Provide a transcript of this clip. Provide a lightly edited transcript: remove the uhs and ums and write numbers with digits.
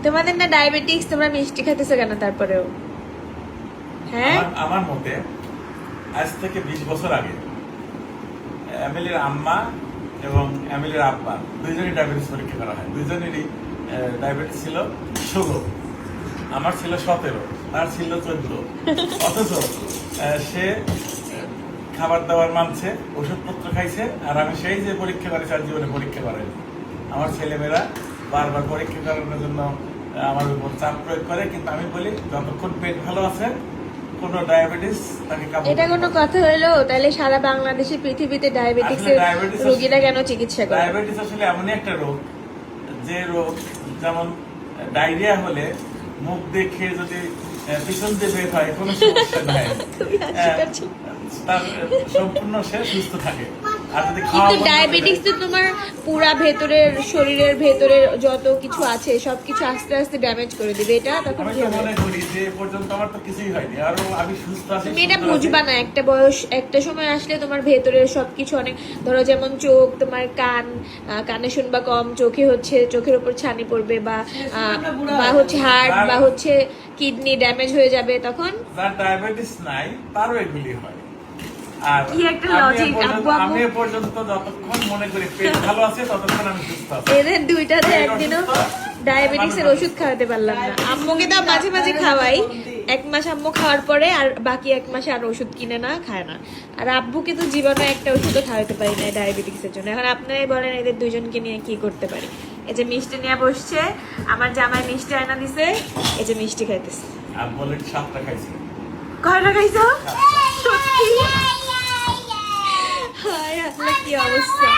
তোমাদের না ডায়াবেটিক্স, তোমরা মিষ্টি খাইতেছো কেন তারপরেও? হ্যাঁ, আমার মতে আজ থেকে 20 বছর আগে এমিলির আম্মা এবং এমিলির আব্বা দুইজনই ডায়াবেটিস পরীক্ষা করা হয়। দুইজনেরই ডায়াবেটিস ছিল 16, আমার ছিল 17, তার ছিল 14। অথচ সে খাবার দাবার মানছে, ওষুধপত্র খাইছে, আর আমি সেই যে পরীক্ষা করেছি আর জীবনে পরীক্ষা করেনি। আমার ছেলেমেয়েরা বারবার পরীক্ষা করানোর জন্য আমার উপর চাপ প্রয়োগ করে, কিন্তু আমি বলি যতক্ষণ পেট ভালো আছে কোনো ডায়াবেটিস তাকে কাবু এটা কোনো কথা হলো? তাহলে সারা বাংলাদেশে পৃথিবীতে ডায়াবেটিক্সের রোগীরা কেন চিকিৎসা করে? ডায়াবেটিস আসলে এমনই একটা রোগ, যে রোগ যেমন ডায়রিয়া হলে মুখ দেখে যদি পিছন দিয়ে বের হয় কোনো সমস্যা নাই, তার সম্পূর্ণ সে সুস্থ থাকে। আর যদি কিন্তু ডায়াবেটিক্স তো তোমার পুরা ভেতরের শরীরের ভেতরে যত কিছু আছে সবকিছু আস্তে আস্তে ড্যামেজ করে দিবে। এটা তখন আমি কি তো হবে? মনে করি যে এ পর্যন্ত আমার তো কিছুই হয়নি, আর আমি সুস্থ আছি। তুমি এটা বুঝবা না, একটা বয়স একটা সময় আসলে তোমার ভেতরের সবকিছু অনেক, ধরো যেমন চোখ, তোমার কানে শুনবা কম, চোখে হচ্ছে চোখের উপর ছানি পড়বে, বা হচ্ছে হার্ট বা হচ্ছে কিডনি ড্যামেজ হয়ে যাবে তখন। যার ডায়াবেটিস নাই তারও এগুলি হয়। আর কি একটা লজিক! আমি এ পর্যন্ত যতক্ষণ মনে করি পেট ভালো আছে ততক্ষণ আমি সুস্থ আছি। এদের দুইটাতে একদিনও ডায়াবেটিক্সের ওষুধ খাওয়াতে পারলাম না। আম্মুকে তো মাঝে মাঝে খাওয়াই, 1 মাস আম্মু খাওয়ার পরে আর বাকি 1 মাসে আর ওষুধ কিনে না, খায় না। আর আব্বুকে তো জীবনে একটা ওষুধও খাওয়াতে পারি না ডায়াবেটিক্সের জন্য। এখন আপনারাই বলেন এদের দুইজনকে নিয়ে কি করতে পারি? এই যে মিষ্টি নিয়ে বসছে, আমার জামাই মিষ্টি আয়না দিছে, এই যে মিষ্টি খাইতেছে। আর বলে 7টা খাইছি। কয়টা খাইছো? সত্যি? হায় আল্লাহ, কি অবস্থা!